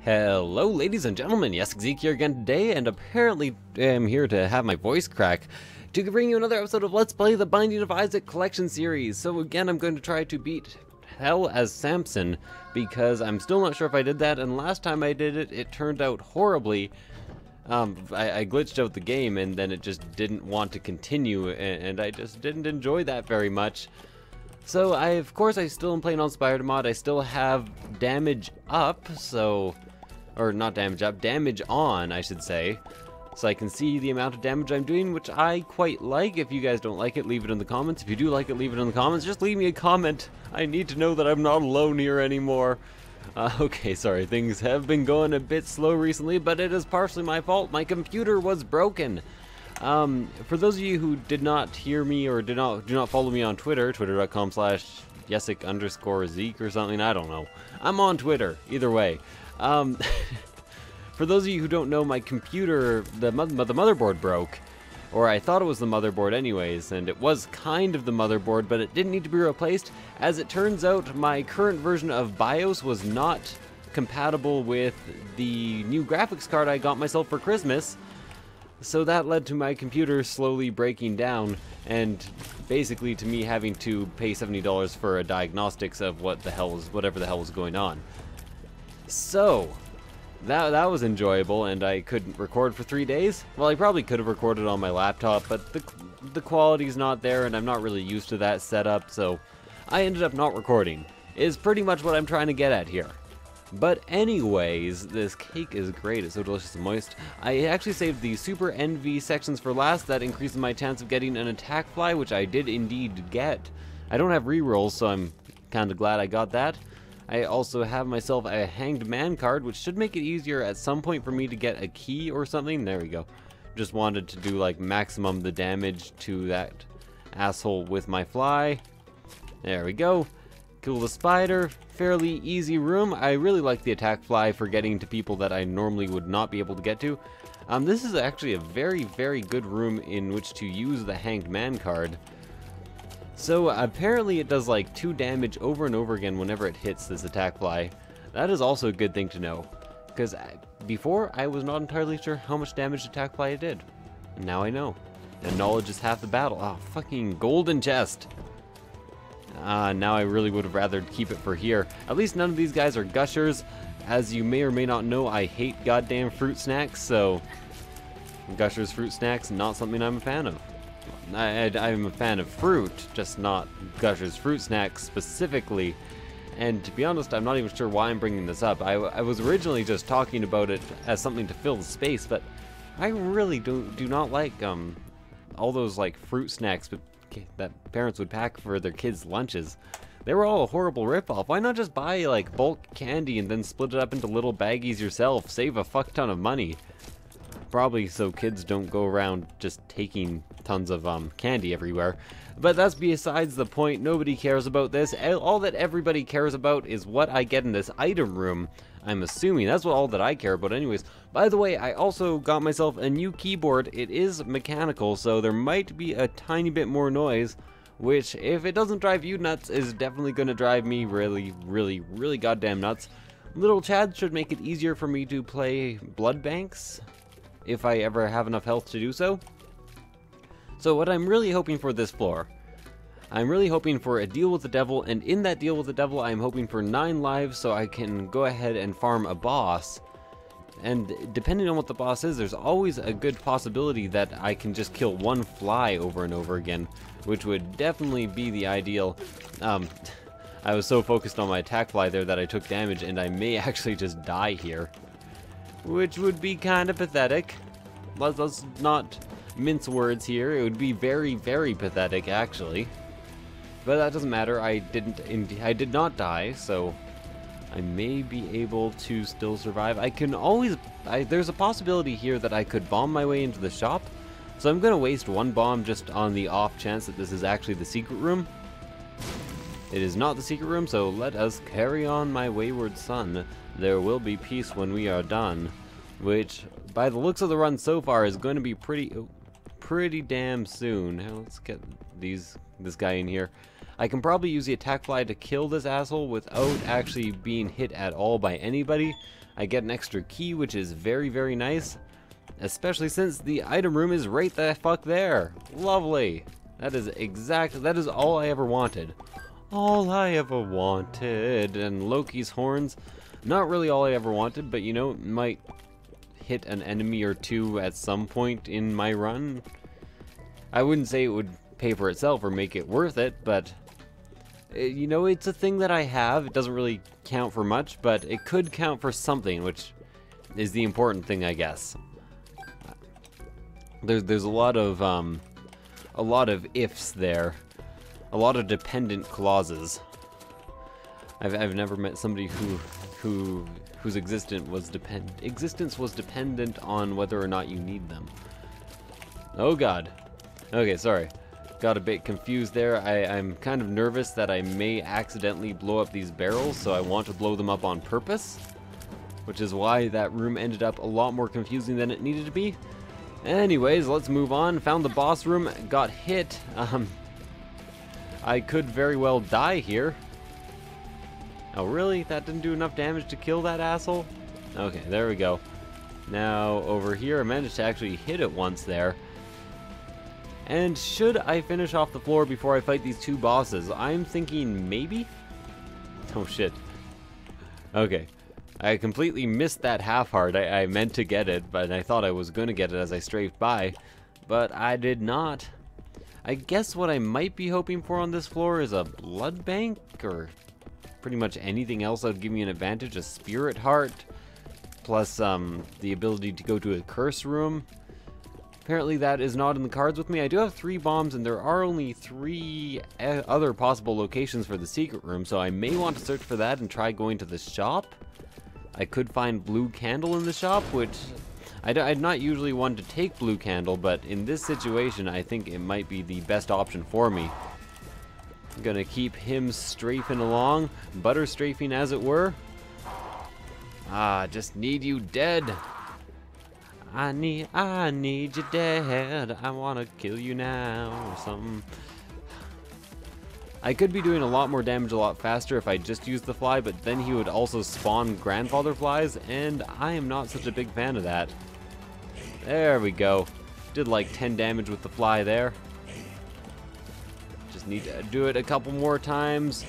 Hello, ladies and gentlemen. Yes, Zeke here again today, and apparently am here to have my voice crack to bring you another episode of Let's Play the Binding of Isaac Collection Series. So again, I'm going to try to beat Hell as Samson, because I'm still not sure if I did that, and last time I did it, it turned out horribly. I glitched out the game, and then it just didn't want to continue, and I just didn't enjoy that very much. So of course I still am playing on Spider Mod. I still have damage up, or not damage up, damage on, I should say. So I can see the amount of damage I'm doing, which I quite like. If you guys don't like it, leave it in the comments. If you do like it, leave it in the comments. Just leave me a comment. I need to know that I'm not alone here anymore. Okay, sorry, things have been going a bit slow recently, but it is partially my fault. My computer was broken. For those of you who did not hear me or do not follow me on Twitter, twitter.com/Yesic_Zeke or something, I don't know. I'm on Twitter, either way. For those of you who don't know, my computer, the motherboard broke, or I thought it was the motherboard anyways, and it was kind of the motherboard, but it didn't need to be replaced. As it turns out, my current version of BIOS was not compatible with the new graphics card I got myself for Christmas, so that led to my computer slowly breaking down, and basically to me having to pay $70 for a diagnostics of whatever the hell was going on. So that was enjoyable, and I couldn't record for 3 days. Well, I probably could have recorded on my laptop, but the quality's not there, and I'm not really used to that setup, so I ended up not recording, is pretty much what I'm trying to get at here. But anyways, this cake is great. It's so delicious and moist. I actually saved the Super Envy sections for last. That increases my chance of getting an attack fly, which I did indeed get. I don't have rerolls, so I'm kind of glad I got that. I also have myself a Hanged Man card, which should make it easier at some point for me to get a key or something. There we go. Just wanted to do like maximum the damage to that asshole with my fly. There we go. Kill the spider. Fairly easy room. I really like the attack fly for getting to people that I normally would not be able to get to. This is actually a very, very good room in which to use the Hanged Man card. So apparently it does like 2 damage over and over again whenever it hits this attack fly. That is also a good thing to know, because before I was not entirely sure how much damage attack fly it did. And now I know. And knowledge is half the battle. Oh, fucking golden chest. Now I really would have rather keep it for here. At least none of these guys are gushers. As you may or may not know, I hate goddamn fruit snacks, so gushers fruit snacks, not something I'm a fan of. I'm a fan of fruit, just not Gushers fruit snacks specifically. And to be honest, I'm not even sure why I'm bringing this up. I was originally just talking about it as something to fill the space, but I really do not like all those like fruit snacks that parents would pack for their kids' lunches. They were all a horrible ripoff. Why not just buy like bulk candy and then split it up into little baggies yourself? Save a fuck ton of money. Probably so kids don't go around just taking tons of candy everywhere. But that's besides the point. Nobody cares about this. All that everybody cares about is what I get in this item room. I'm assuming that's all that I care about anyways. By the way, I also got myself a new keyboard. It is mechanical, so there might be a tiny bit more noise, which if it doesn't drive you nuts is definitely going to drive me really, really, really goddamn nuts. Little Chad should make it easier for me to play Blood Banks, if I ever have enough health to do so. So what I'm really hoping for this floor, I'm really hoping for a deal with the devil, and in that deal with the devil I'm hoping for 9 lives so I can go ahead and farm a boss. And depending on what the boss is, there's always a good possibility that I can just kill one fly over and over again, which would definitely be the ideal. I was so focused on my attack fly there that I took damage, and I may actually just die here, which would be kind of pathetic. Let's not mince words here. It would be very, very pathetic, actually. But that doesn't matter. I did not die, so I may be able to still survive. I can always... there's a possibility here that I could bomb my way into the shop, so I'm going to waste 1 bomb just on the off chance that this is actually the secret room. It is not the secret room, so let us carry on, my wayward son. There will be peace when we are done. Which, by the looks of the run so far, is going to be pretty pretty damn soon. Now, let's get this guy in here. I can probably use the attack fly to kill this asshole without actually being hit at all by anybody. I get an extra key, which is very, very nice. Especially since the item room is right the fuck there. Lovely. That is all I ever wanted. All I ever wanted. And Loki's horns, not really all I ever wanted, but you know, might hit an enemy or two at some point in my run. I wouldn't say it would pay for itself or make it worth it, but you know, it's a thing that I have. It doesn't really count for much, but it could count for something, which is the important thing, I guess. There's a lot of ifs there, a lot of dependent clauses. I've never met somebody whose existence was dependent on whether or not you need them. Oh God. Okay, sorry. Got a bit confused there. I'm kind of nervous that I may accidentally blow up these barrels, so I want to blow them up on purpose, which is why that room ended up a lot more confusing than it needed to be. Anyways, let's move on. Found the boss room, got hit. I could very well die here. Oh really? That didn't do enough damage to kill that asshole? Okay, there we go. Now over here, I managed to actually hit it once there. And should I finish off the floor before I fight these two bosses? I'm thinking maybe? Oh shit. Okay. I completely missed that half heart. I meant to get it, but I thought I was going to get it as I strafed by. But I did not. I guess what I might be hoping for on this floor is a blood bank, or pretty much anything else that would give me an advantage. A spirit heart, plus the ability to go to a curse room. Apparently that is not in the cards with me. I do have 3 bombs, and there are only 3 other possible locations for the secret room, so I may want to search for that and try going to the shop. I could find Blue Candle in the shop, which I'd not usually want to take Blue Candle, but in this situation I think it might be the best option for me. I'm gonna keep him strafing along, butter strafing as it were. Just need you dead. I need you dead. I wanna kill you now or something. I could be doing a lot more damage a lot faster if I just used the fly, but then he would also spawn grandfather flies, and I am not such a big fan of that. There we go. Did like 10 damage with the fly there. Just need to do it a couple more times.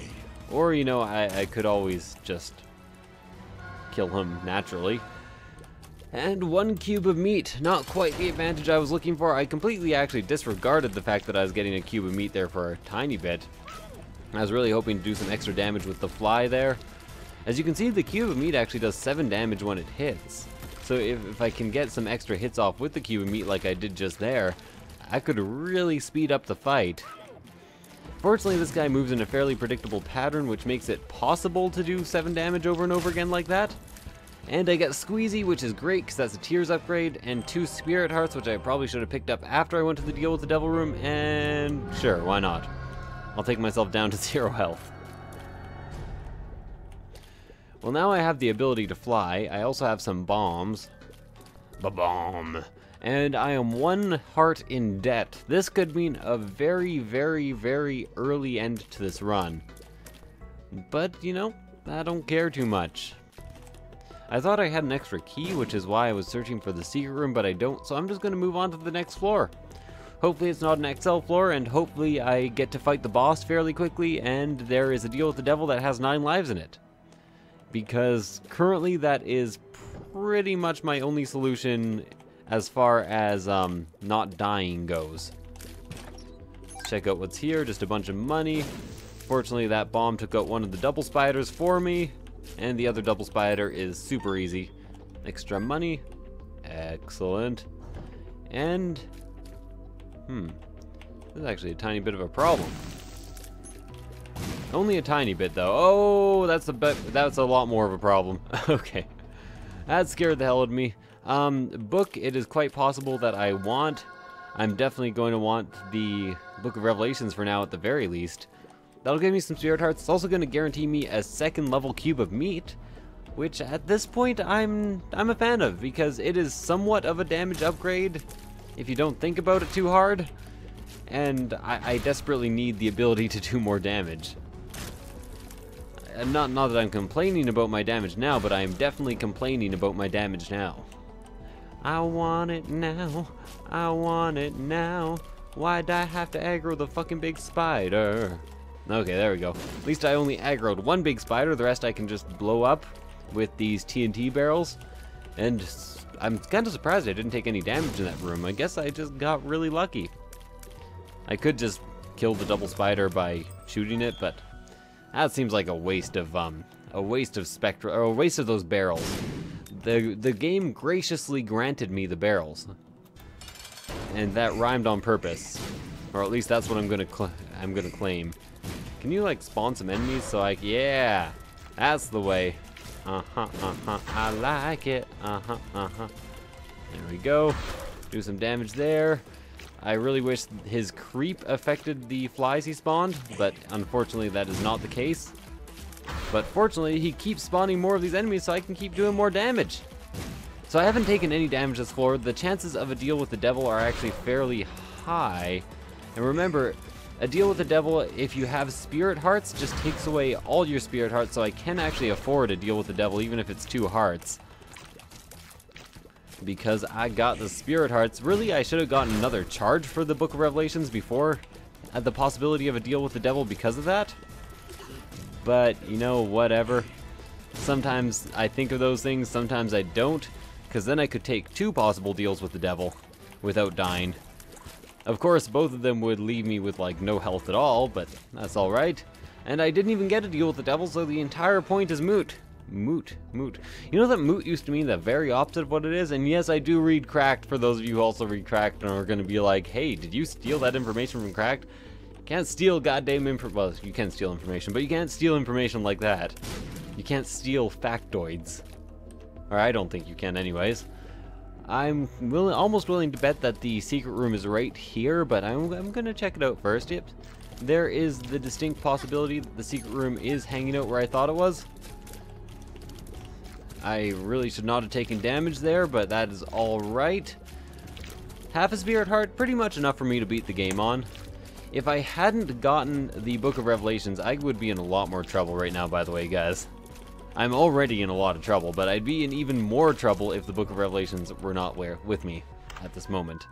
Or, you know, I could always just kill him naturally. And 1 cube of meat. Not quite the advantage I was looking for. I completely actually disregarded the fact that I was getting a cube of meat there for a tiny bit. I was really hoping to do some extra damage with the fly there. As you can see, the cube of meat actually does 7 damage when it hits. So if I can get some extra hits off with the cube of meat like I did just there, I could really speed up the fight. Fortunately, this guy moves in a fairly predictable pattern, which makes it possible to do 7 damage over and over again like that. And I get Squeezy, which is great because that's a Tears upgrade, and 2 Spirit Hearts, which I probably should have picked up after I went to the deal with the Devil Room, and sure, why not? I'll take myself down to 0 health. Well, now I have the ability to fly. I also have some bombs. Ba-bomb! And I am 1 heart in debt. This could mean a very, very, very early end to this run. But, you know, I don't care too much. I thought I had an extra key, which is why I was searching for the secret room, but I don't, so I'm just going to move on to the next floor. Hopefully it's not an XL floor, and hopefully I get to fight the boss fairly quickly, and there is a deal with the devil that has 9 lives in it. Because currently that is pretty much my only solution as far as not dying goes. Let's check out what's here, just a bunch of money. Fortunately that bomb took out one of the double spiders for me, and the other double spider is super easy. Extra money, excellent. And this is actually a tiny bit of a problem. Only a tiny bit though. Oh, that's a lot more of a problem. Okay. That scared the hell out of me. Book, it is quite possible that I want. I'm definitely going to want the Book of Revelations for now at the very least. That'll give me some Spirit Hearts. It's also going to guarantee me a 2nd level cube of meat, which at this point I'm a fan of because it is somewhat of a damage upgrade. if you don't think about it too hard. And I desperately need the ability to do more damage. Not that I'm complaining about my damage now, but I am definitely complaining about my damage now. I want it now. I want it now. Why'd I have to aggro the fucking big spider? Okay, there we go. At least I only aggroed one big spider. The rest I can just blow up with these TNT barrels. And I'm kind of surprised I didn't take any damage in that room. I guess I just got really lucky. I could just kill the double spider by shooting it, but that seems like a waste of spectra, or a waste of those barrels. The game graciously granted me the barrels, and that rhymed on purpose, or at least that's what I'm gonna claim. Can you like spawn some enemies so yeah, that's the way. I like it. There we go. Do some damage there. I really wish his creep affected the flies he spawned, but unfortunately that is not the case. But fortunately, he keeps spawning more of these enemies so I can keep doing more damage. So I haven't taken any damage this floor. The chances of a deal with the devil are actually fairly high. And remember, a deal with the devil, if you have spirit hearts, just takes away all your spirit hearts, so I can actually afford a deal with the devil even if it's 2 hearts. Because I got the spirit hearts. Really, I should have gotten another charge for the Book of Revelations before at the possibility of a deal with the devil because of that. But, you know, whatever. Sometimes I think of those things, sometimes I don't, because then I could take 2 possible deals with the devil without dying. Of course, both of them would leave me with, like, no health at all, but that's alright. And I didn't even get a deal with the devil, so the entire point is moot. Moot. You know that moot used to mean the very opposite of what it is? And yes, I do read Cracked, for those of you who also read Cracked and are going to be like, hey, did you steal that information from Cracked? You can't steal goddamn well, you can steal information, but you can't steal information like that. You can't steal factoids. Or I don't think you can anyways. I'm almost willing to bet that the secret room is right here, but I'm going to check it out first. Yep. There is the distinct possibility that the secret room is hanging out where I thought it was. I really should not have taken damage there, but that is alright. Half a spirit heart, pretty much enough for me to beat the game on. If I hadn't gotten the Book of Revelations, I would be in a lot more trouble right now, by the way, guys. I'm already in a lot of trouble, but I'd be in even more trouble if the Book of Revelations were not with me at this moment.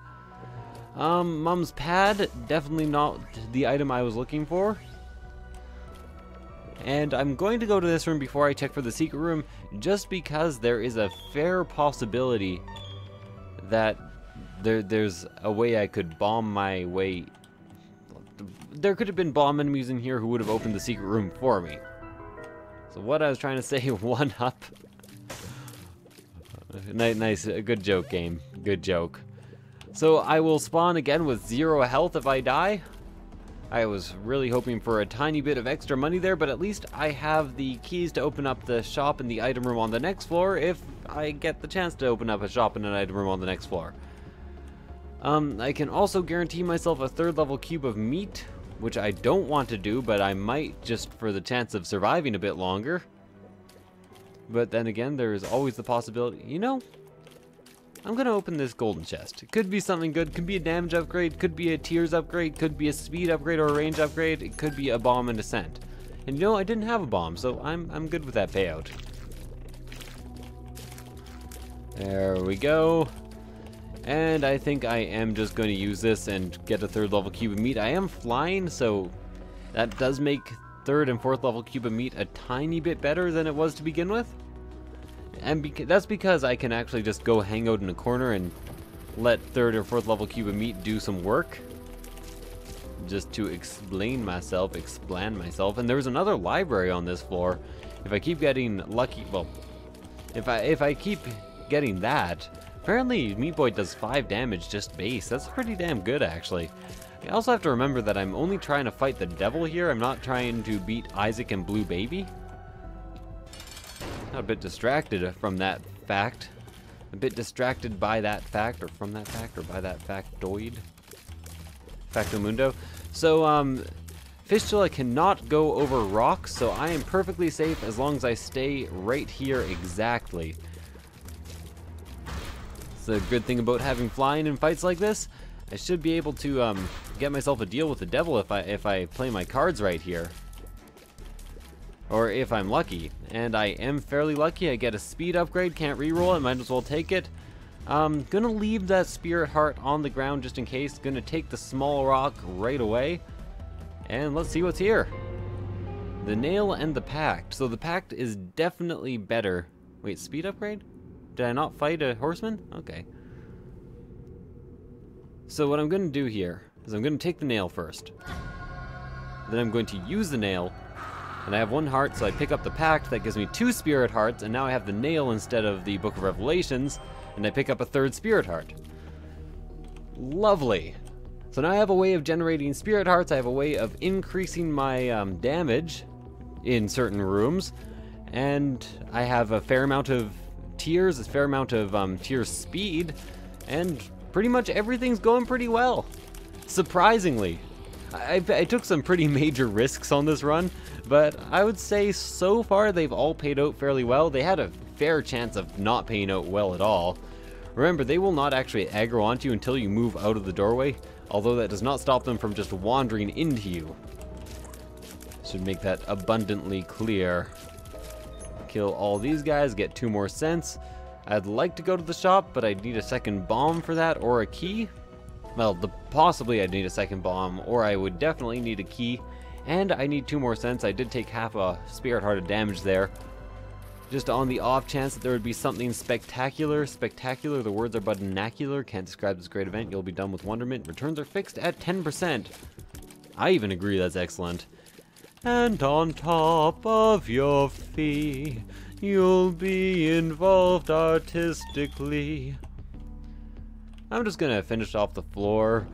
Mum's pad, definitely not the item I was looking for. And I'm going to go to this room before I check for the secret room, just because there is a fair possibility that there's a way I could bomb my way. There could have been bomb enemies in here who would have opened the secret room for me. So what I was trying to say, 1-up. Nice, good joke, game. Good joke. So I will spawn again with 0 health if I die. I was really hoping for a tiny bit of extra money there, but at least I have the keys to open up the shop and the item room on the next floor if I get the chance to open up a shop and an item room on the next floor. I can also guarantee myself a 3rd level cube of meat, which I don't want to do, but I might just for the chance of surviving a bit longer. But then again, there is always the possibility, you know, I'm gonna open this golden chest. It could be something good, could be a damage upgrade, could be a tears upgrade, could be a speed upgrade or a range upgrade, it could be a bomb and ascent. And you know, I didn't have a bomb, so I'm good with that payout. There we go. And I think I am just going to use this and get a 3rd level cube of meat. I am flying, so that does make 3rd and 4th level cube of meat a tiny bit better than it was to begin with. And that's because I can actually just go hang out in a corner and let 3rd or 4th level cube of meat do some work. Just to explain myself. And there's another library on this floor. If I keep getting lucky, well, if I keep getting that, apparently Meat Boy does 5 damage just base. That's pretty damn good, actually. I also have to remember that I'm only trying to fight the devil here. I'm not trying to beat Isaac and Blue Baby. Got a bit distracted from that fact. A bit distracted by that fact, or from that fact, or by that factoid. Factomundo. So, Fistula cannot go over rocks, so I am perfectly safe as long as I stay right here exactly. the good thing about having flying in fights like this. I should be able to get myself a deal with the devil if I play my cards right here. Or if I'm lucky. And I am fairly lucky. I get a speed upgrade, can't reroll it, might as well take it. Gonna leave that spirit heart on the ground just in case. Gonna take the small rock right away. And let's see what's here. The nail and the pact. So the pact is definitely better. Wait, speed upgrade? Did I not fight a horseman? Okay. So what I'm going to do here is I'm going to take the nail first. Then I'm going to use the nail. And I have 1 heart, so I pick up the pact. That gives me 2 spirit hearts. And now I have the nail instead of the Book of Revelations. And I pick up a 3rd spirit heart. Lovely. So now I have a way of generating spirit hearts. I have a way of increasing my damage in certain rooms. And I have a fair amount of tiers, a fair amount of tier speed. And pretty much everything's going pretty well. Surprisingly. I took some pretty major risks on this run, but I would say so far they've all paid out fairly well. They had a fair chance of not paying out well at all. Remember, they will not actually aggro onto you until you move out of the doorway, although that does not stop them from just wandering into you. Should make that abundantly clear. Kill all these guys, get 2 more cents. I'd like to go to the shop, but I'd need a second bomb for that, or a key. Well, possibly I'd need a second bomb, or I would definitely need a key. And I need 2 more cents. I did take half a spirit heart of damage there. Just on the off chance that there would be something spectacular. Spectacular, the words are but vernacular. Can't describe this great event. You'll be done with wonderment. Returns are fixed at 10%. I even agree that's excellent. And on top of your fee, you'll be involved artistically. I'm just gonna finish off the floor.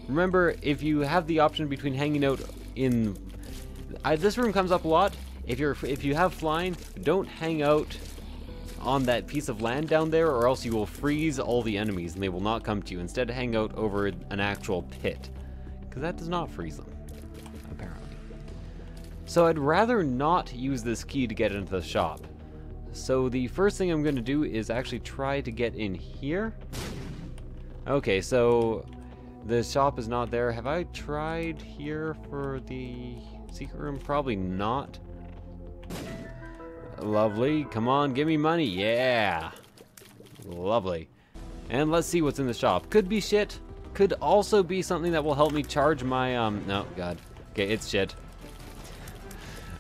Remember, if you have the option between hanging out in... this room comes up a lot. If you have flying, don't hang out on that piece of land down there, or else you will freeze all the enemies and they will not come to you. Instead, hang out over an actual pit, because that does not freeze them, apparently. So I'd rather not use this key to get into the shop. So the first thing I'm going to do is actually try to get in here. Okay, so the shop is not there. Have I tried here for the secret room? Probably not. Lovely. Come on, give me money. Yeah. Lovely. And let's see what's in the shop. Could be shit. Could also be something that will help me charge my, no, God. Okay, it's shit.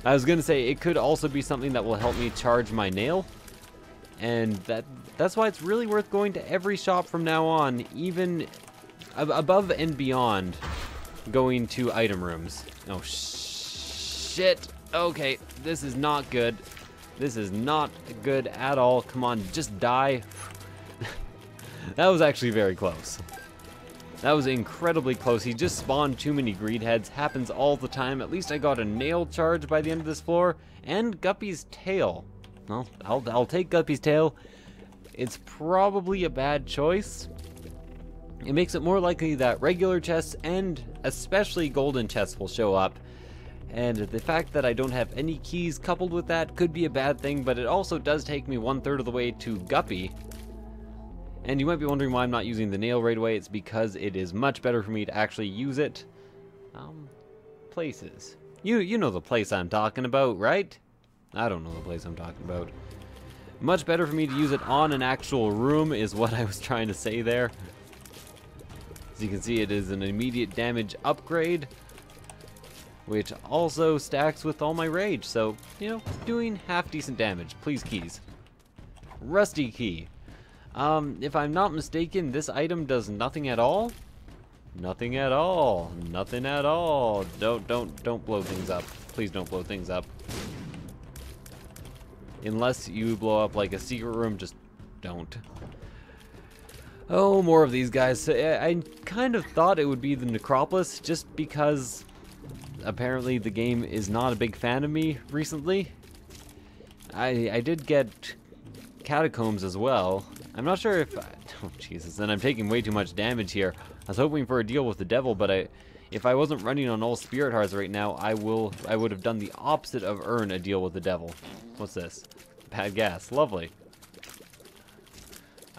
I was gonna say, it could also be something that will help me charge my nail. And that's why it's really worth going to every shop from now on, even above and beyond going to item rooms. Oh, shit. Okay, this is not good. This is not good at all. Come on, just die. That was actually very close. That was incredibly close. He just spawned too many greed heads. Happens all the time. At least I got a nail charge by the end of this floor. And Guppy's tail. Well, I'll take Guppy's tail. It's probably a bad choice. It makes it more likely that regular chests and especially golden chests will show up. And the fact that I don't have any keys coupled with that could be a bad thing, but it also does take me 1/3 of the way to Guppy. And you might be wondering why I'm not using the nail right away. It's because it is much better for me to actually use it. Places. You know the place I'm talking about, right? I don't know the place I'm talking about. Much better for me to use it on an actual room is what I was trying to say there. As you can see, it is an immediate damage upgrade, which also stacks with all my rage. So, you know, doing half decent damage. Please, keys. Rusty key. If I'm not mistaken, this item does nothing at all. Nothing at all. Nothing at all. Don't blow things up. Please don't blow things up. Unless you blow up like a secret room, just don't. Oh, more of these guys. I kind of thought it would be the Necropolis, just because apparently the game is not a big fan of me recently. I did get Catacombs as well. I'm not sure if... oh, Jesus. And I'm taking way too much damage here. I was hoping for a deal with the devil, but if I wasn't running on all spirit hearts right now, I would have done the opposite of earn a deal with the devil. What's this? Bad gas. Lovely.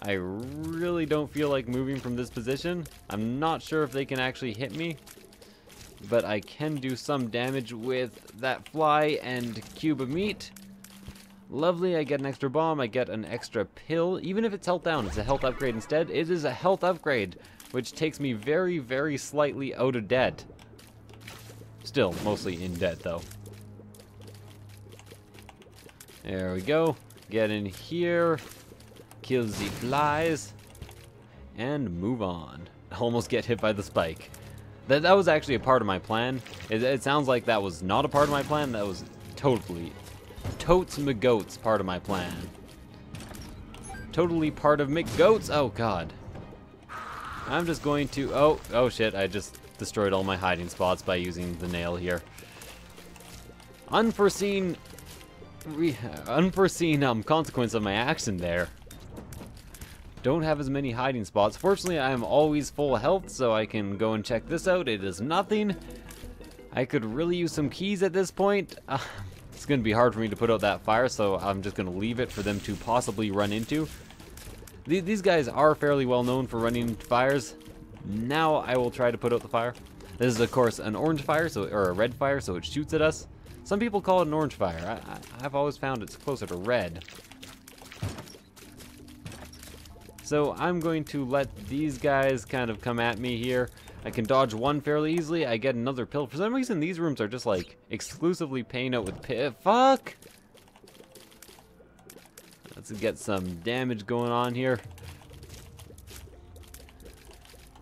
I really don't feel like moving from this position. I'm not sure if they can actually hit me, but I can do some damage with that fly and cube of meat. Lovely, I get an extra bomb, I get an extra pill. Even if it's health down, it's a health upgrade instead. It is a health upgrade, which takes me very, very slightly out of debt. Still, mostly in debt, though. There we go. Get in here. Kill the flies. And move on. Almost get hit by the spike. That was actually a part of my plan. It sounds like that was not a part of my plan. That was totally, totes McGoats part of my plan. Totally part of McGoats. Oh, God. I'm just going to... Oh, shit. I just destroyed all my hiding spots by using the nail here. Unforeseen consequence of my action there. Don't have as many hiding spots. Fortunately, I am always full health, so I can go and check this out. It is nothing. I could really use some keys at this point. It's going to be hard for me to put out that fire, so I'm just going to leave it for them to possibly run into. These guys are fairly well known for running fires. Now I will try to put out the fire. This is, of course, an orange fire, or a red fire, so it shoots at us. Some people call it an orange fire. I've always found it's closer to red. So I'm going to let these guys kind of come at me here. I can dodge one fairly easily. I get another pill. For some reason, these rooms are just like exclusively paying out with fuck! Let's get some damage going on here.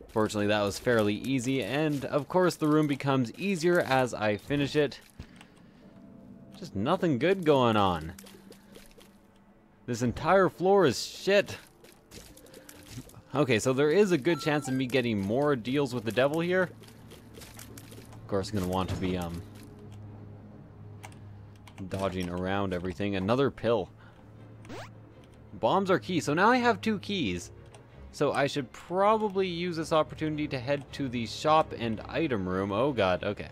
Fortunately, that was fairly easy. And of course, the room becomes easier as I finish it. Just nothing good going on. This entire floor is shit. Okay, so there is a good chance of me getting more deals with the devil here. Of course, I'm gonna want to be dodging around everything. Another pill. Bombs are key. So now I have 2 keys. So I should probably use this opportunity to head to the shop and item room. Oh god, okay.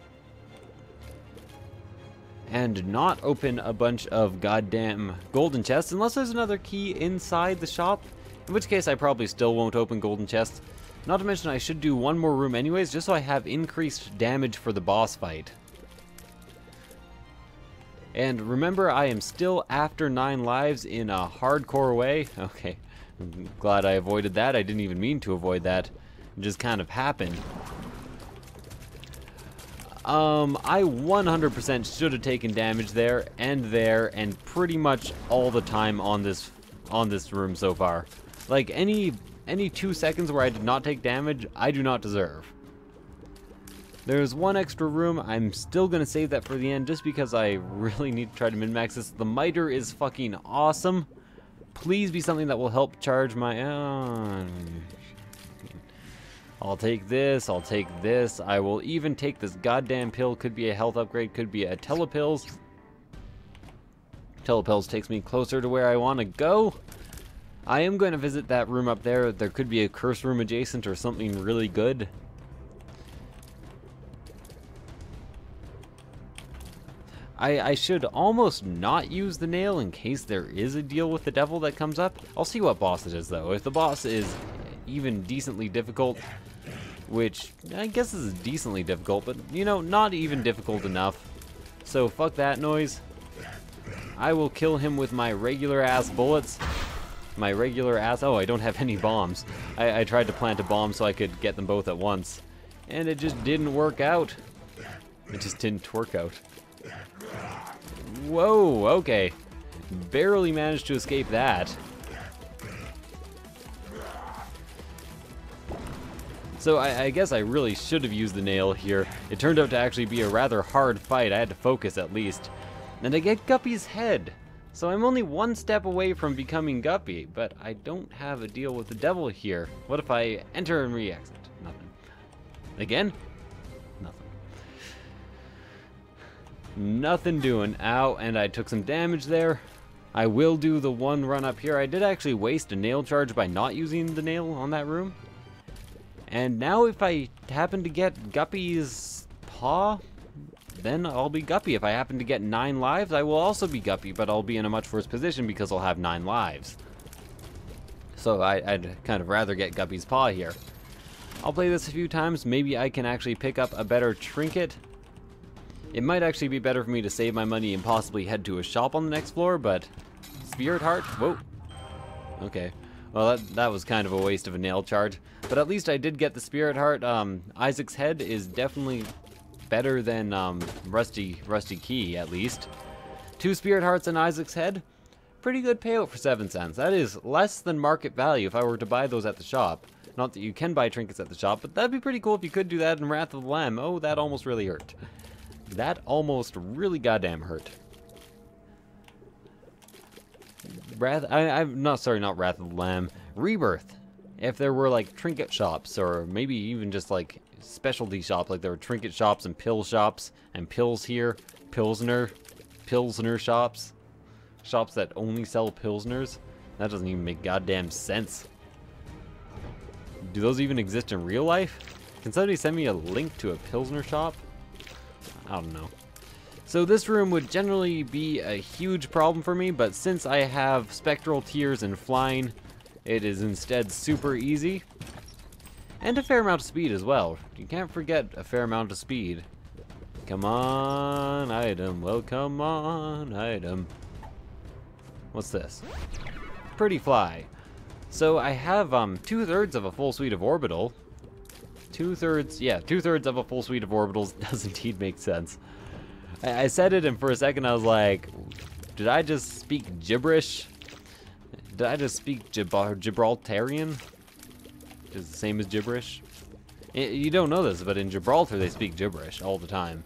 And not open a bunch of goddamn golden chests unless there's another key inside the shop. In which case I probably still won't open golden chests. Not to mention I should do one more room anyways, just so I have increased damage for the boss fight. And remember, I am still after 9 lives in a hardcore way. Okay, I'm glad I avoided that. I didn't even mean to avoid that. It just kind of happened. I 100% should have taken damage there, and pretty much all the time on this room so far. Like, any 2 seconds where I did not take damage, I do not deserve. There's one extra room. I'm still gonna save that for the end just because I really need to try to min-max this. The miter is fucking awesome. Please be something that will help charge my... I'll take this, I'll take this. I will even take this goddamn pill. Could be a health upgrade, could be a telepills. Telepills takes me closer to where I want to go. I am going to visit that room up there. There could be a curse room adjacent or something really good. I should almost not use the nail in case there is a deal with the devil that comes up. I'll see what boss it is though. If the boss is even decently difficult, which I guess is decently difficult, but you know, not even difficult enough. So fuck that noise. I will kill him with my regular ass bullets. My regular ass... Oh, I don't have any bombs. I tried to plant a bomb so I could get them both at once. And it just didn't work out. It just didn't work out. Whoa, okay. Barely managed to escape that. So I guess I really should have used the nail here. It turned out to actually be a rather hard fight. I had to focus at least. And I get Guppy's head. So I'm only 1 step away from becoming Guppy, but I don't have a deal with the devil here. What if I enter and re-exit? Nothing. Again? Nothing. Nothing doing. Ow, and I took some damage there. I will do the one run up here. I did actually waste a nail charge by not using the nail on that room. And now if I happen to get Guppy's paw, then I'll be Guppy. If I happen to get 9 lives, I will also be Guppy, but I'll be in a much worse position because I'll have 9 lives. So I'd kind of rather get Guppy's Paw here. I'll play this a few times. Maybe I can actually pick up a better trinket. It might actually be better for me to save my money and possibly head to a shop on the next floor, but Spirit Heart? Whoa. Okay. Well, that was kind of a waste of a nail charge. But at least I did get the Spirit Heart. Isaac's Head is definitely better than Rusty Key, at least. 2 Spirit Hearts and Isaac's Head. Pretty good payout for 7 cents. That is less than market value if I were to buy those at the shop. Not that you can buy trinkets at the shop, but that'd be pretty cool if you could do that in Wrath of the Lamb. Oh, that almost really hurt. That almost really goddamn hurt. I'm not sorry, not Wrath of the Lamb. Rebirth. If there were like trinket shops, or maybe even just like specialty shops, like there were trinket shops and pill shops, and pills here, Pilsner shops, shops that only sell Pilsners. That doesn't even make goddamn sense. Do those even exist in real life? Can somebody send me a link to a Pilsner shop? I don't know. So this room would generally be a huge problem for me, but since I have Spectral Tears and Flying, it is instead super easy. And a fair amount of speed as well. You can't forget a fair amount of speed. Come on, item. Well, come on, item. What's this? Pretty Fly. So I have 2/3 of a full suite of orbital. 2/3, yeah, 2/3 of a full suite of orbitals does indeed make sense. I said it, and for a second I was like, did I just speak gibberish? Did I just speak Gibraltarian? Which is the same as gibberish. You don't know this, but in Gibraltar they speak gibberish all the time.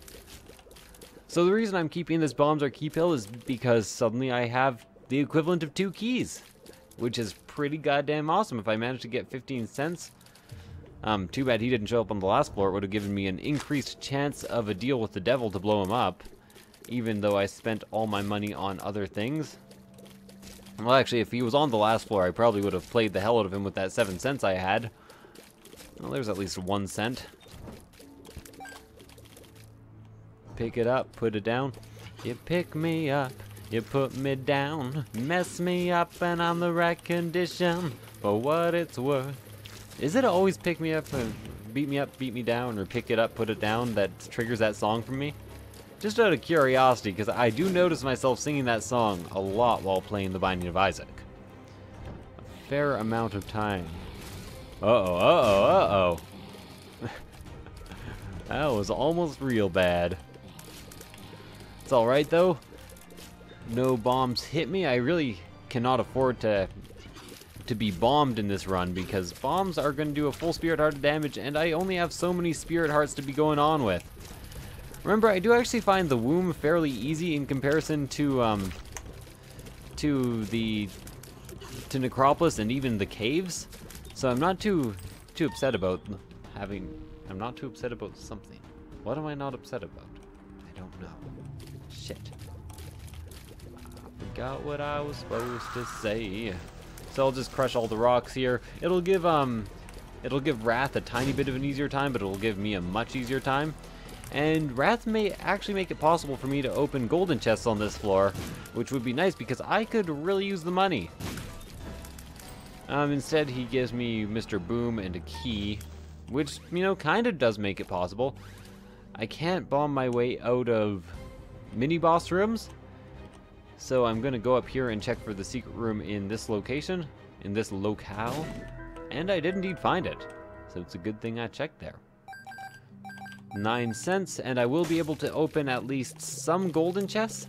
So the reason I'm keeping this Bombs Are Key pill is because suddenly I have the equivalent of 2 keys, which is pretty goddamn awesome. If I manage to get 15 cents, too bad he didn't show up on the last floor. It would have given me an increased chance of a deal with the devil to blow him up, even though I spent all my money on other things. Well, actually, if he was on the last floor, I probably would have played the hell out of him with that 7 cents I had. Well, there's at least 1 cent. Pick it up, put it down. You pick me up, you put me down, mess me up, and I'm the right condition for what it's worth. Is it always pick me up, beat me down, or pick it up, put it down that triggers that song for me? Just out of curiosity, because I do notice myself singing that song a lot while playing The Binding of Isaac. A fair amount of time. Uh-oh, uh-oh, uh-oh. That was almost real bad. It's alright, though. No bombs hit me. I really cannot afford to be bombed in this run, because bombs are going to do a full Spirit Heart of damage, and I only have so many Spirit Hearts to be going on with. Remember, I do actually find the womb fairly easy in comparison to Necropolis and even the caves, so I'm not too upset about having. I'm not too upset about something. What am I not upset about? I don't know. Shit. I forgot what I was supposed to say. So I'll just crush all the rocks here. It'll give Wrath a tiny bit of an easier time, but it'll give me a much easier time. And Wrath may actually make it possible for me to open golden chests on this floor, which would be nice because I could really use the money. Instead, he gives me Mr. Boom and a key, which, you know, kind of does make it possible. I can't bomb my way out of mini-boss rooms, so I'm going to go up here and check for the secret room in this location, in this locale, and I did indeed find it, so it's a good thing I checked there. 9 cents, and I will be able to open at least some golden chests,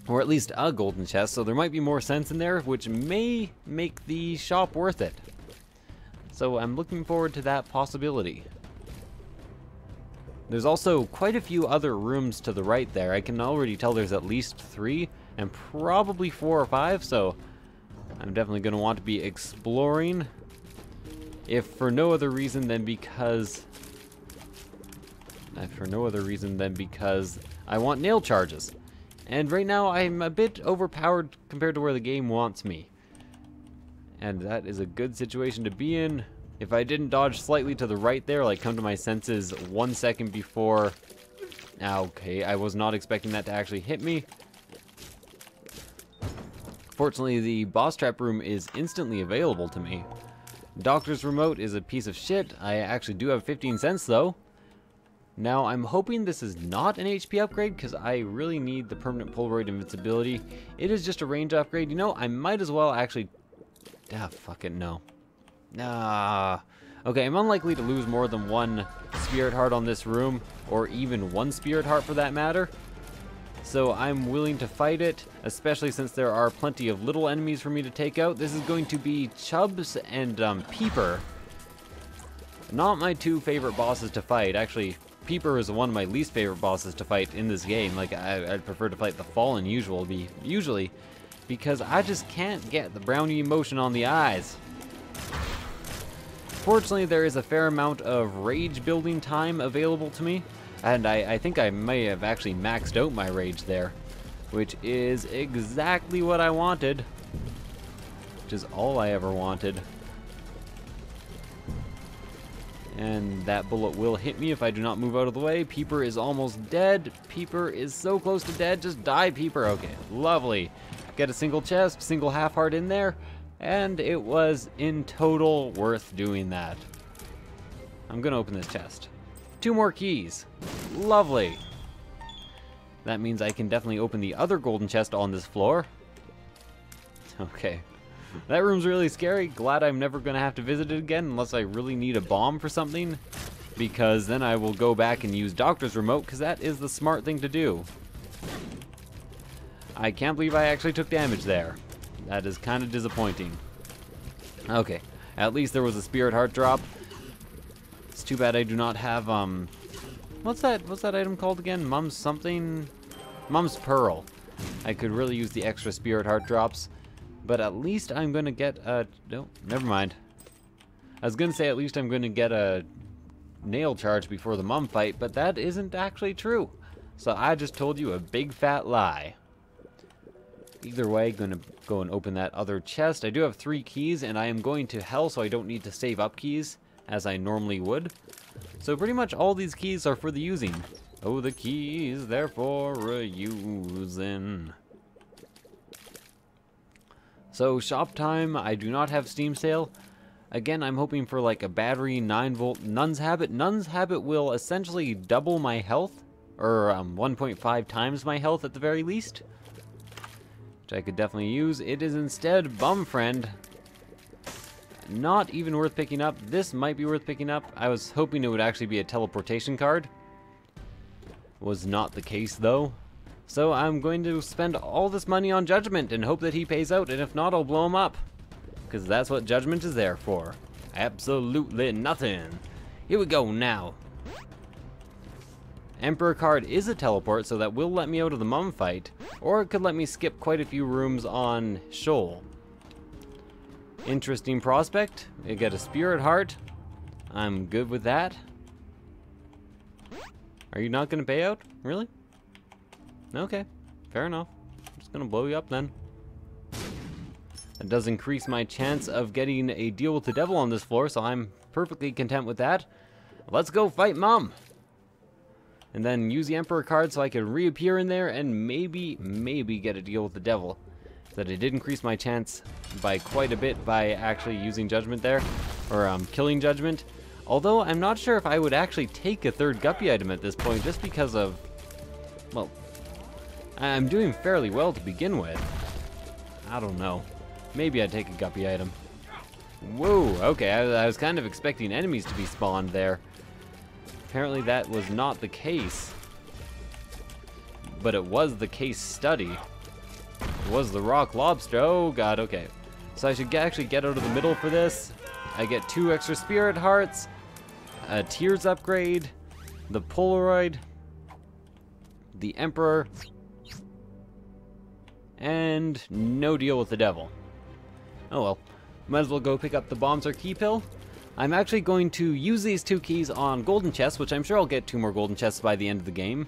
or at least a golden chest, so there might be more cents in there, which may make the shop worth it. So I'm looking forward to that possibility. There's also quite a few other rooms to the right there. I can already tell there's at least 3, and probably 4 or 5, so I'm definitely going to want to be exploring, if for no other reason than because I want nail charges. And right now I'm a bit overpowered compared to where the game wants me. And that is a good situation to be in. If I didn't dodge slightly to the right there, like come to my senses 1 second before... Okay, I was not expecting that to actually hit me. Fortunately, the boss trap room is instantly available to me. Doctor's remote is a piece of shit. I actually do have 15 cents though. Now, I'm hoping this is not an HP upgrade because I really need the permanent Polaroid invincibility. It is just a range upgrade. You know, I might as well actually... Ah, fuck it, no. Okay, I'm unlikely to lose more than one spirit heart on this room, or even one spirit heart for that matter. So I'm willing to fight it, especially since there are plenty of little enemies for me to take out. This is going to be Chubbs and Peeper. Not my two favorite bosses to fight. Actually, Peeper is one of my least favorite bosses to fight in this game. Like, I'd prefer to fight the Fallen usually, because I just can't get the brownie emotion on the eyes. Fortunately, there is a fair amount of rage building time available to me. And I think I may have actually maxed out my rage there, which is exactly what I wanted, which is all I ever wanted. And that bullet will hit me if I do not move out of the way. Peeper is almost dead. Peeper is so close to dead. Just die, Peeper. Okay, lovely. Get a single chest, single half heart in there, and it was in total worth doing that. I'm gonna open this chest. 2 more keys. Lovely. That means I can definitely open the other golden chest on this floor. Okay. That room's really scary. Glad I'm never going to have to visit it again unless I really need a bomb for something. Because then I will go back and use Doctor's remote, because that is the smart thing to do. I can't believe I actually took damage there. That is kind of disappointing. Okay. At least there was a spirit heart drop. It's too bad I do not have, what's that item called again? Mum's something? Mum's Pearl. I could really use the extra spirit heart drops, but at least I'm gonna get a, no, never mind. I was gonna say at least I'm gonna get a nail charge before the Mum fight, but that isn't actually true. So I just told you a big fat lie. Either way, gonna go and open that other chest. I do have 3 keys, and I am going to hell, so I don't need to save up keys as I normally would. So pretty much all these keys are for the using. Oh, the keys, they're for using. So shop time, I do not have Steam sale. Again, I'm hoping for like a battery 9-volt Nun's Habit. Nun's Habit will essentially double my health, or 1.5 times my health at the very least, which I could definitely use. It is instead Bum Friend. Not even worth picking up. This might be worth picking up. I was hoping it would actually be a teleportation card. Was not the case though. So I'm going to spend all this money on Judgment and hope that he pays out, and if not, I'll blow him up. Because that's what Judgment is there for. Absolutely nothing. Here we go now. Emperor card is a teleport, so that will let me out of the Mum fight, or it could let me skip quite a few rooms on Shoal. Interesting prospect. I get a spirit heart. I'm good with that. Are you not going to pay out? Really? Okay, fair enough. I'm just going to blow you up then. That does increase my chance of getting a deal with the devil on this floor, so I'm perfectly content with that. Let's go fight Mum. And then use the Emperor card so I can reappear in there and maybe get a deal with the devil. That it did increase my chance by quite a bit by actually using Judgment there, or killing Judgment. Although I'm not sure if I would actually take a 3rd Guppy item at this point, just because of, well, I'm doing fairly well to begin with. I don't know. Maybe I'd take a Guppy item. Whoa, okay, I was kind of expecting enemies to be spawned there. Apparently that was not the case. But it was the case study. It was the rock lobster. Oh god, okay. So I should actually get out of the middle for this. I get 2 extra spirit hearts, a Tears upgrade, the Polaroid, the Emperor, and no deal with the devil. Oh well. Might as well go pick up the Bombs or Key Pill. I'm actually going to use these 2 keys on golden chests, which I'm sure I'll get 2 more golden chests by the end of the game.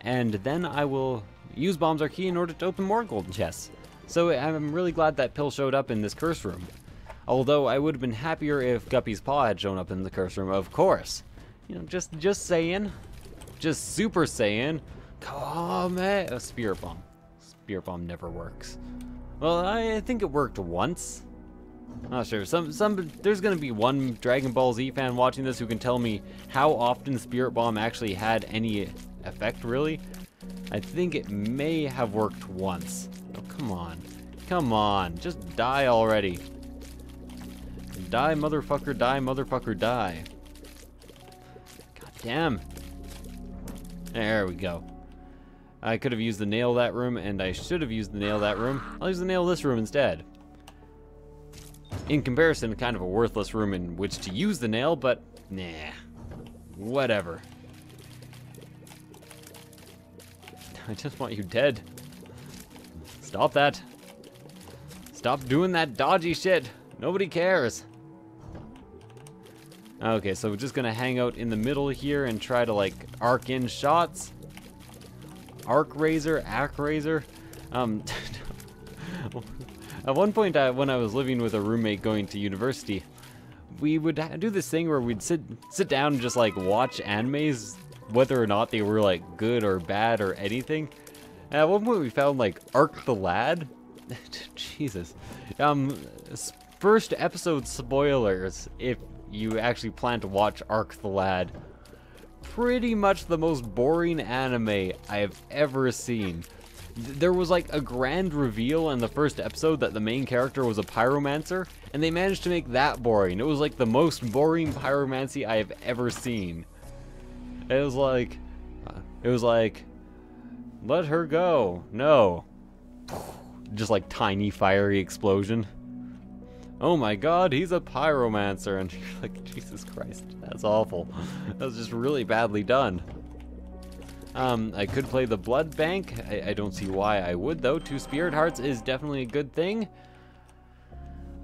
And then I will use Bombs or Key in order to open more golden chests. So I'm really glad that pill showed up in this curse room. Although I would have been happier if Guppy's paw had shown up in the curse room, of course. You know, just saying. Just super saying. Come on, Spirit Bomb. Spirit Bomb never works. Well, I think it worked once. Not sure. There's gonna be one Dragon Ball Z fan watching this who can tell me how often Spirit Bomb actually had any effect, really. I think it may have worked once. Oh, come on. Come on. Just die already. Die, motherfucker, die, motherfucker, die. God damn. There we go. I could have used the nail that room, and I should have used the nail that room. I'll use the nail this room instead. In comparison, kind of a worthless room in which to use the nail, but nah. Whatever. I just want you dead. Stop that. Stop doing that dodgy shit. Nobody cares. Okay, so we're just gonna hang out in the middle here and try to like arc in shots. Arc razor, arc razor. At one point, when I was living with a roommate going to university, we would do this thing where we'd sit down and just like watch animes, whether or not they were like good or bad or anything. And at one point, we found like Arc the Lad. Jesus. First episode spoilers if you actually plan to watch Arc the Lad. Pretty much the most boring anime I have ever seen. There was like a grand reveal in the first episode that the main character was a pyromancer, and they managed to make that boring. It was like the most boring pyromancy I have ever seen. It was like, let her go. No. Just like tiny fiery explosion. Oh my god, he's a pyromancer. And you're like, Jesus Christ, that's awful. That was just really badly done. I could play the blood bank. I don't see why I would, though. 2 spirit hearts is definitely a good thing.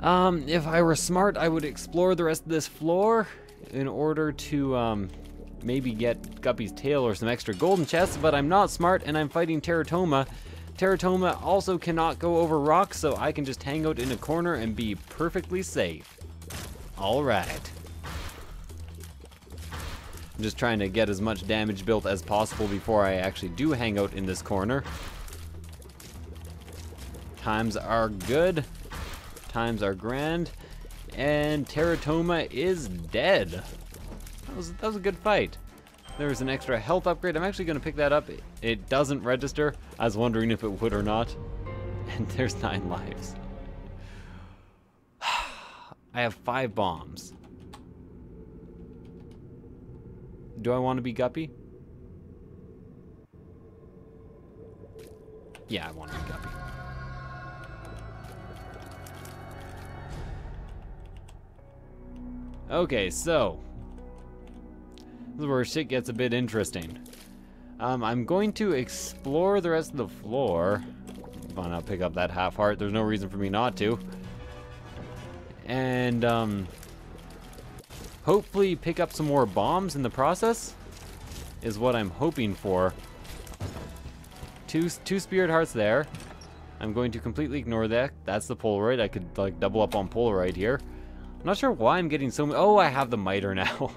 If I were smart, I would explore the rest of this floor in order to maybe get Guppy's tail or some extra golden chests, but I'm not smart and I'm fighting Teratoma. Teratoma also cannot go over rocks, so I can just hang out in a corner and be perfectly safe. Alright. I'm just trying to get as much damage built as possible before I actually do hang out in this corner. Times are good. Times are grand. And Teratoma is dead. That was a good fight. There was an extra health upgrade. I'm actually going to pick that up. It doesn't register. I was wondering if it would or not. And there's 9 lives. I have 5 bombs. Do I want to be Guppy? Yeah, I want to be Guppy. Okay, so this is where shit gets a bit interesting. I'm going to explore the rest of the floor. Fine, I'll pick up that half heart. There's no reason for me not to. And hopefully pick up some more bombs in the process is what I'm hoping for. Two spirit hearts there. I'm going to completely ignore that. That's the Polaroid. I could like double up on Polaroid here. I'm not sure why I'm getting so many. Oh, I have the miter now.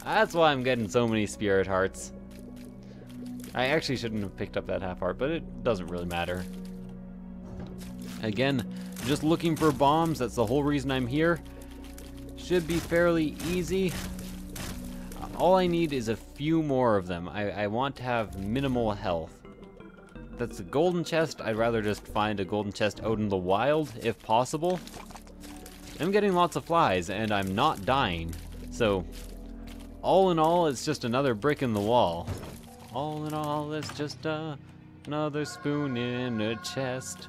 That's why I'm getting so many spirit hearts. I actually shouldn't have picked up that half heart, but it doesn't really matter. Again, just looking for bombs. That's the whole reason I'm here. Should be fairly easy. All I need is a few more of them. I want to have minimal health. That's a golden chest. I'd rather just find a golden chest out in the wild, if possible. I'm getting lots of flies, and I'm not dying. So, all in all, it's just another brick in the wall. All in all, it's just another spoon in a chest.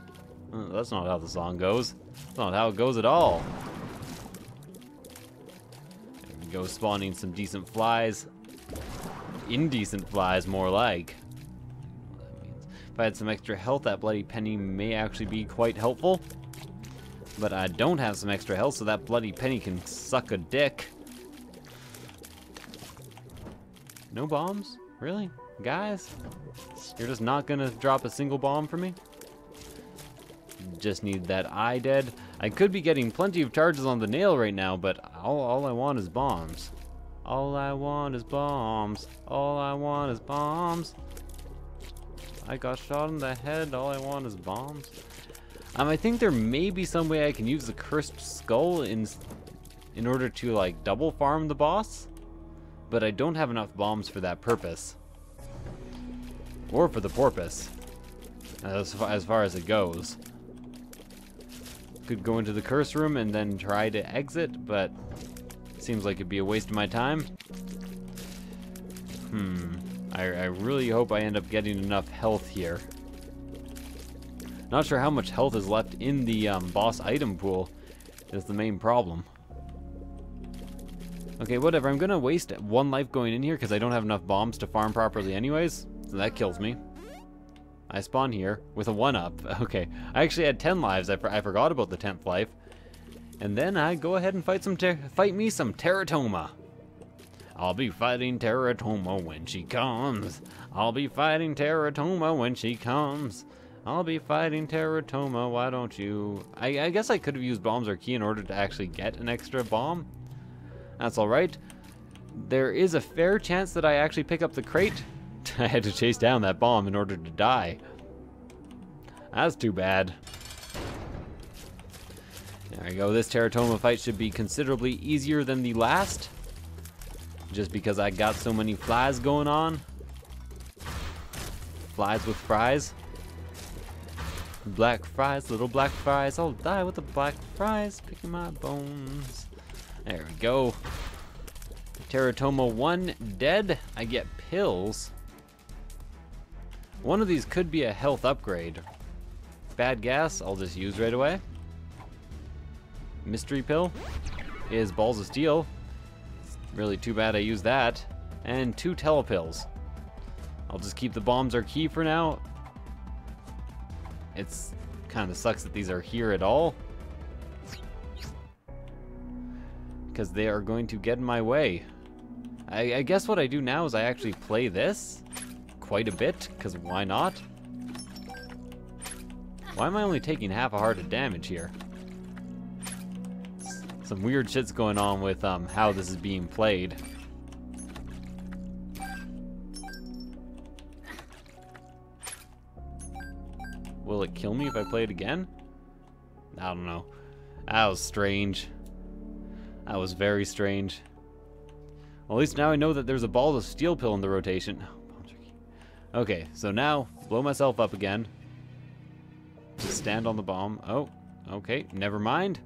That's not how the song goes. That's not how it goes at all. There we go, spawning some decent flies. Indecent flies, more like. If I had some extra health, that bloody penny may actually be quite helpful. But I don't have some extra health, so that bloody penny can suck a dick. No bombs? Really? Guys? You're just not gonna drop a single bomb for me? Just need that eye dead. I could be getting plenty of charges on the nail right now, but all I want is bombs. All I want is bombs. All I want is bombs. I got shot in the head. All I want is bombs. I think there may be some way I can use the Cursed Skull in order to, like, double farm the boss. But I don't have enough bombs for that purpose. Or for the porpoise. As far as it goes. Could go into the curse room and then try to exit, but seems like it'd be a waste of my time. I really hope I end up getting enough health here. Not sure how much health is left in the boss item pool is the main problem. Okay, whatever. I'm gonna waste 1 life going in here because I don't have enough bombs to farm properly anyways. So that kills me. I spawn here with a 1-up. Okay, I actually had 10 lives. I forgot about the 10th life. And then I go ahead and fight me some Teratoma. I'll be fighting Teratoma when she comes. I'll be fighting Teratoma when she comes. I'll be fighting Teratoma, why don't you... I guess I could have used Bombs or Key in order to actually get an extra bomb. That's alright. There is a fair chance that I actually pick up the crate. I had to chase down that bomb in order to die. That's too bad. There we go. This Teratoma fight should be considerably easier than the last. Just because I got so many flies going on. Flies with fries. Black fries, little black fries. I'll die with the black fries, picking my bones. There we go. Teratoma 1 dead. I get pills. One of these could be a health upgrade. Bad gas, I'll just use right away. Mystery pill is balls of steel. It's really too bad I used that. And 2 telepills. I'll just keep the bombs or key for now. It's kind of sucks that these are here at all. Because they are going to get in my way. I guess what I do now is I actually play this quite a bit, because why not? Why am I only taking half a heart of damage here? Some weird shit's going on with how this is being played. Will it kill me if I play it again? I don't know. That was strange. That was very strange. Well, at least now I know that there's a ball of steel pill in the rotation. Okay, so now, blow myself up again. Just stand on the bomb. Oh, okay, never mind.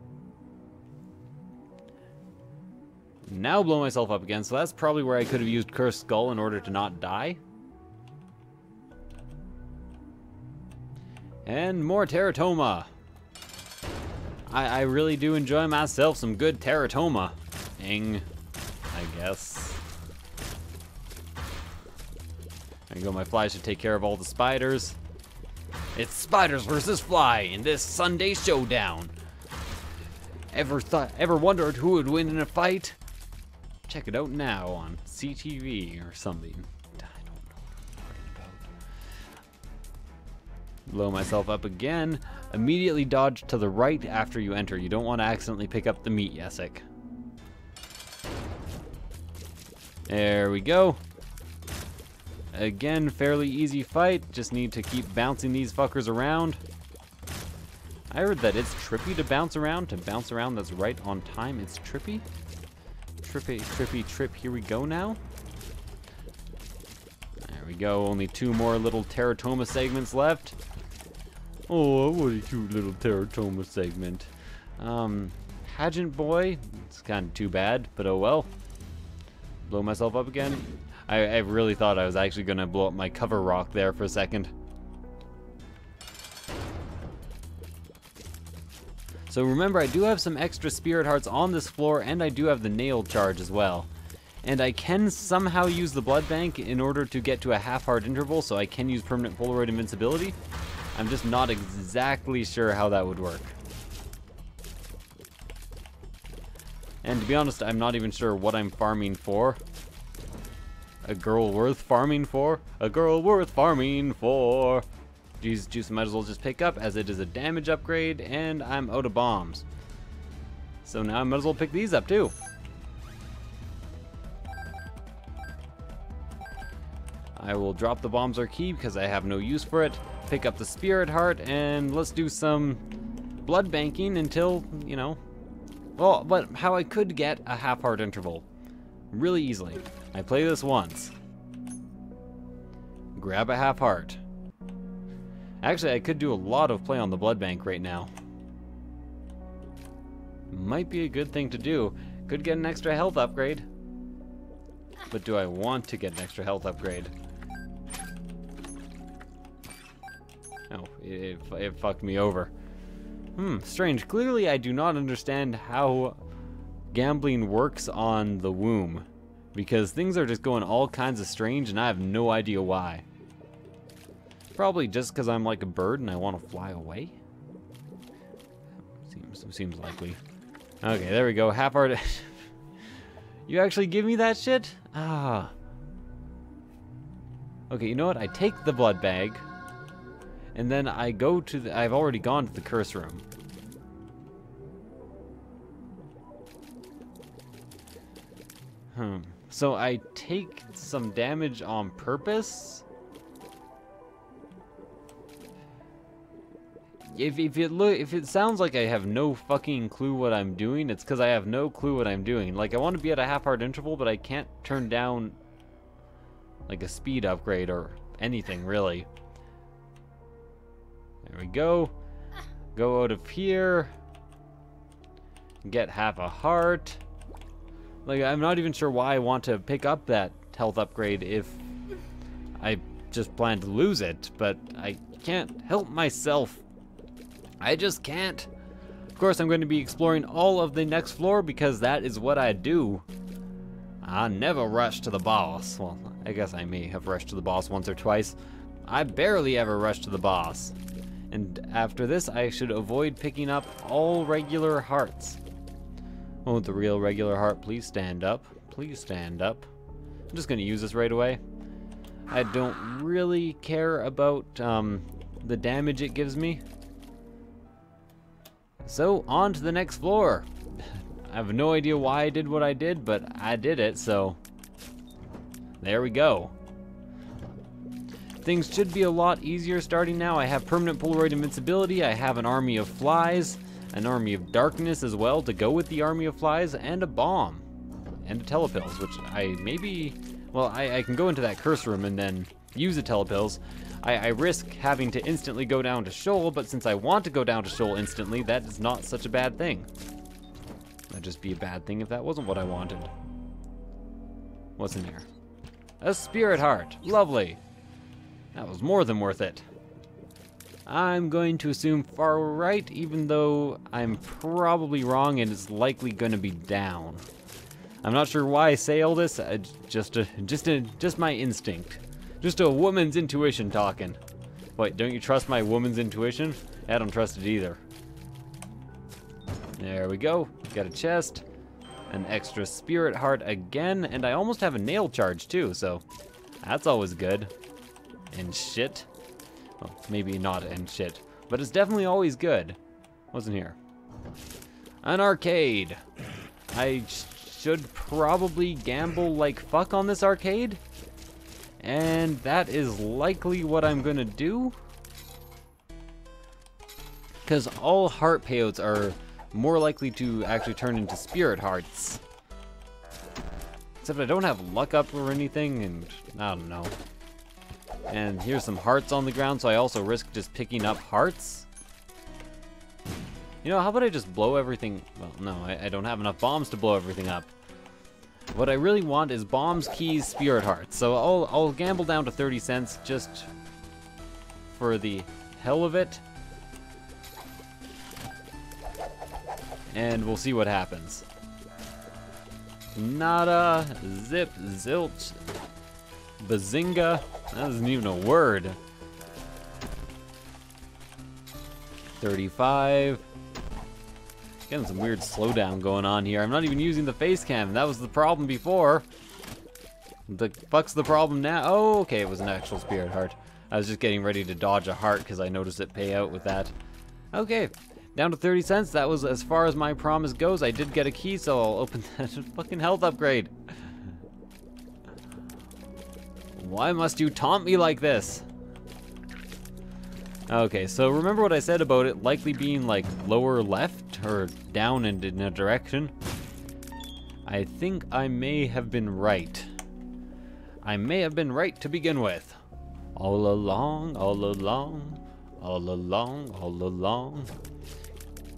Now blow myself up again, so that's probably where I could have used Cursed Skull in order to not die. And more Teratoma. I really do enjoy myself some good Teratoma. I guess. There you go, my fly should take care of all the spiders. It's spiders versus fly in this Sunday showdown. Ever wondered who would win in a fight? Check it out now on CTV or something. I don't know what I'm talking about. Blow myself up again. Immediately dodge to the right after you enter. You don't want to accidentally pick up the meat, Yesek. There we go. Again, fairly easy fight. Just need to keep bouncing these fuckers around. I heard that it's trippy to bounce around. To bounce around that's right on time. It's trippy. Trippy, trippy, trip. Here we go now. There we go. Only 2 more little Teratoma segments left. Oh, what a cute little Teratoma segment. Pageant boy. It's kind of too bad, but oh well. Blow myself up again. I really thought I was actually going to blow up my cover rock there for a second. So remember, I do have some extra spirit hearts on this floor, and I do have the nail charge as well. And I can somehow use the blood bank in order to get to a half-heart interval, so I can use permanent Polaroid invincibility. I'm just not exactly sure how that would work. And to be honest, I'm not even sure what I'm farming for. A girl worth farming for? A girl worth farming for. Juice might as well just pick up, as it is a damage upgrade, and I'm out of bombs. So now I might as well pick these up too. I will drop the bombs or key because I have no use for it. pick up the spirit heart, and let's do some blood banking until, you know... Well, but how I could get a half heart interval really easily. I play this once. Grab a half heart. Actually, I could do a lot of play on the blood bank right now. Might be a good thing to do. Could get an extra health upgrade. But do I want to get an extra health upgrade? Oh, it fucked me over. Strange. Clearly I do not understand how gambling works on the womb. Because things are just going all kinds of strange and I have no idea why. Probably just because I'm like a bird and I want to fly away? Seems likely. Okay, there we go. Half heart. You actually give me that shit? Ah. Okay, you know what? I take the blood bag. And then I go to the... I've already gone to the curse room. So I take some damage on purpose? If it sounds like I have no fucking clue what I'm doing, it's because I have no clue what I'm doing. Like, I want to be at a half-heart interval, but I can't turn down, like, a speed upgrade or anything, really. There we go. Go out of here. Get half a heart. Like, I'm not even sure why I want to pick up that health upgrade if I just plan to lose it, but I can't help myself. I just can't. Of course, I'm going to be exploring all of the next floor because that is what I do. I never rush to the boss. Well, I guess I may have rushed to the boss once or twice. I barely ever rush to the boss. And after this, I should avoid picking up all regular hearts. Oh, the real regular heart, please stand up. Please stand up. I'm just going to use this right away. I don't really care about the damage it gives me. So, on to the next floor. I have no idea why I did what I did, but I did it, so there we go. Things should be a lot easier starting now. I have permanent Polaroid invincibility, I have an army of flies, an army of darkness as well to go with the army of flies, and a bomb, and a telepills, which I maybe, well, I can go into that curse room and then use the telepills. I risk having to instantly go down to Sheol, but since I want to go down to Sheol instantly, that is not such a bad thing. That'd just be a bad thing if that wasn't what I wanted. What's in here? A spirit heart. Lovely. That was more than worth it. I'm going to assume far right, even though I'm probably wrong and it's likely going to be down. I'm not sure why I say all this. Just my instinct. Just a woman's intuition talking. Wait, don't you trust my woman's intuition? I don't trust it either. There we go. Got a chest. An extra spirit heart again. And I almost have a nail charge too, so that's always good. And shit. Well, maybe not and shit. But it's definitely always good. What's in here? An arcade. I should probably gamble like fuck on this arcade. And that is likely what I'm gonna do. Because all heart payouts are more likely to actually turn into spirit hearts. Except I don't have luck up or anything, and I don't know. And here's some hearts on the ground, so I also risk just picking up hearts. You know, how about I just blow everything? Well, no, I don't have enough bombs to blow everything up. What I really want is bombs, keys, spirit hearts. So I'll gamble down to 30 cents just for the hell of it. And we'll see what happens. Nada, zip, zilch, bazinga. That isn't even a word. 35. Getting some weird slowdown going on here. I'm not even using the face cam. That was the problem before. The fuck's the problem now? Oh, okay, it was an actual spirit heart. I was just getting ready to dodge a heart because I noticed it pay out with that. Okay, down to 30 cents. That was as far as my promise goes. I did get a key, so I'll open that fucking health upgrade. Why must you taunt me like this? Okay, so remember what I said about it likely being like lower left or down and in a direction? I think I may have been right. I may have been right to begin with. All along, all along, all along, all along.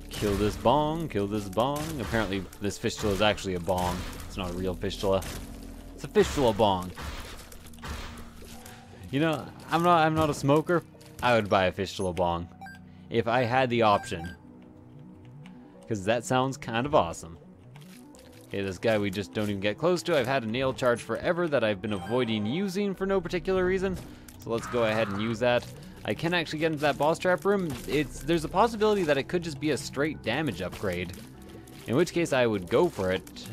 Kill this bong, kill this bong. Apparently this fistula is actually a bong. It's not a real fistula. It's a fistula bong. You know, I'm not a smoker. I would buy a fistula bong if I had the option. Because that sounds kind of awesome. Okay, this guy we just don't even get close to. I've had a nail charge forever that I've been avoiding using for no particular reason. So let's go ahead and use that. I can actually get into that boss trap room. There's a possibility that it could just be a straight damage upgrade. In which case I would go for it.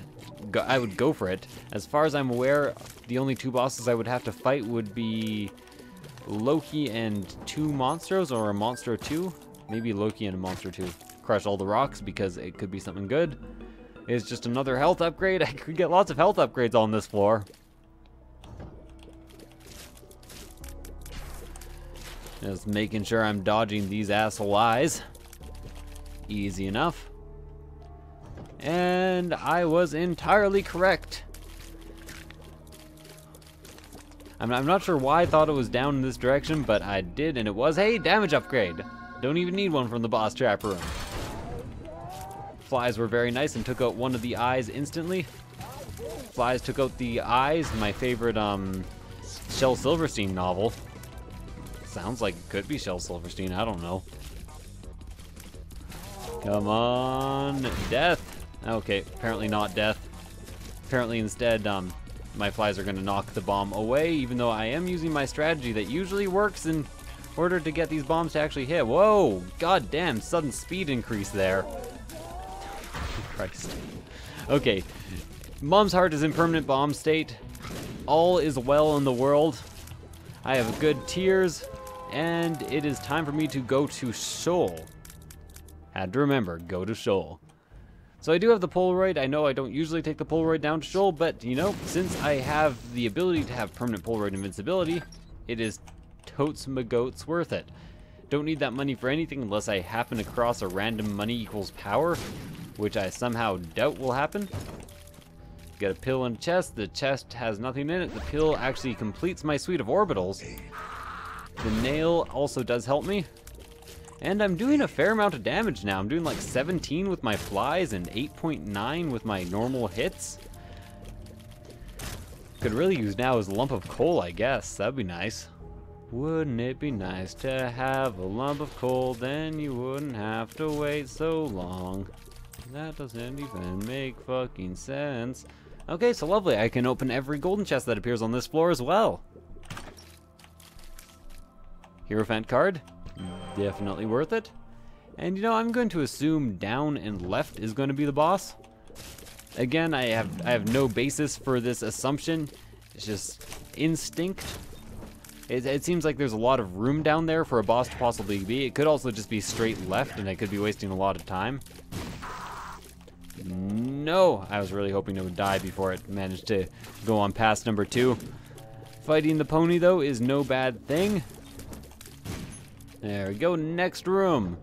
I would go for it. As far as I'm aware, the only two bosses I would have to fight would be Loki and two Monstros, or a Monstro 2. Maybe Loki and a Monstro 2. Crush all the rocks because it could be something good. It's just another health upgrade. I could get lots of health upgrades on this floor. Just making sure I'm dodging these asshole eyes. Easy enough. And I was entirely correct. I'm not sure why I thought it was down in this direction, but I did, and it was. Hey, damage upgrade. Don't even need one from the boss trap room. Flies were very nice and took out one of the eyes instantly. Flies took out the eyes, my favorite Shel Silverstein novel. Sounds like it could be Shel Silverstein, I don't know. Come on, death. Okay, apparently not death. Apparently instead, my flies are gonna knock the bomb away, even though I am using my strategy that usually works in order to get these bombs to actually hit. Whoa, goddamn, sudden speed increase there. Christ. Okay, Mom's heart is in permanent bomb state. All is well in the world. I have good tears, and it is time for me to go to Sheol. Had to remember, go to Sheol. So I do have the Polaroid. I know I don't usually take the Polaroid down to Sheol, but, you know, since I have the ability to have permanent Polaroid invincibility, it is totes my goats worth it. Don't need that money for anything unless I happen across a random money equals power, which I somehow doubt will happen. Got a pill and a chest. The chest has nothing in it. The pill actually completes my suite of orbitals. The nail also does help me. And I'm doing a fair amount of damage now. I'm doing like 17 with my flies and 8.9 with my normal hits. Could really use now is a lump of coal, I guess. That'd be nice. Wouldn't it be nice to have a lump of coal? Then you wouldn't have to wait so long. That doesn't even make fucking sense. Okay, so lovely. I can open every golden chest that appears on this floor as well. Hierophant card. Definitely worth it. And you know, I'm going to assume down and left is going to be the boss. Again, I have no basis for this assumption. It's just instinct. It seems like there's a lot of room down there for a boss to possibly be. It could also just be straight left, and I could be wasting a lot of time. No! I was really hoping it would die before it managed to go on past number 2. Fighting the pony, though, is no bad thing. There we go, next room.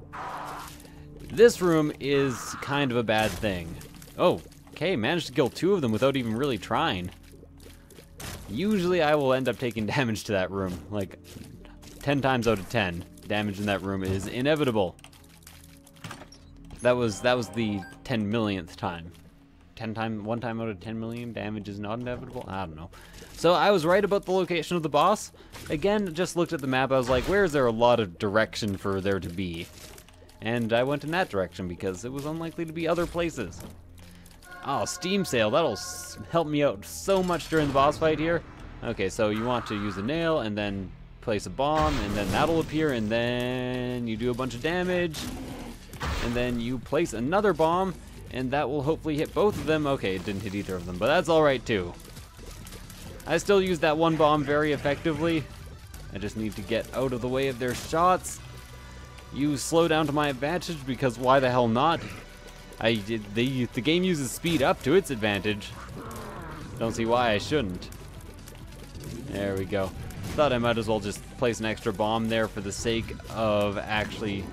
This room is kind of a bad thing. Oh, okay, managed to kill 2 of them without even really trying. Usually I will end up taking damage to that room, like 10 times out of 10. Damage in that room is inevitable. That was the 10 millionth time. 1 time out of 10 million, damage is not inevitable? I don't know. So I was right about the location of the boss. Again, just looked at the map, I was like, where is there a lot of direction for there to be? And I went in that direction because it was unlikely to be other places. Oh, Steam Sale, that'll help me out so much during the boss fight here. Okay, so you want to use a nail and then place a bomb, and then that'll appear, and then you do a bunch of damage, and then you place another bomb, and that will hopefully hit both of them. Okay, it didn't hit either of them, but that's alright too. I still use that one bomb very effectively. I just need to get out of the way of their shots. Use slow down to my advantage, because why the hell not? The game uses speed up to its advantage. Don't see why I shouldn't. There we go. thought I might as well just place an extra bomb there for the sake of actually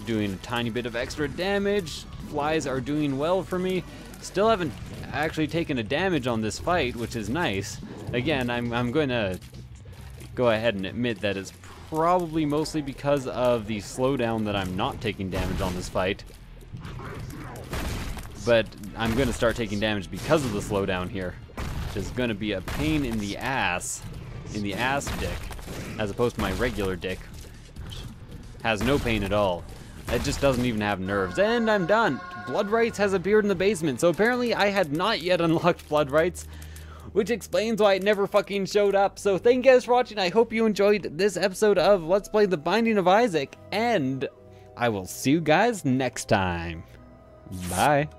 doing a tiny bit of extra damage. Flies are doing well for me. Still haven't actually taken a damage on this fight, which is nice. Again, I'm going to go ahead and admit that it's probably mostly because of the slowdown that I'm not taking damage on this fight. But I'm going to start taking damage because of the slowdown here, which is going to be a pain in the ass dick, as opposed to my regular dick, which has no pain at all. It just doesn't even have nerves. And I'm done. Blood Rites has appeared in the basement, so apparently I had not yet unlocked Blood Rites, which explains why it never fucking showed up. So thank you guys for watching. I hope you enjoyed this episode of Let's Play The Binding of Isaac, and I will see you guys next time. Bye.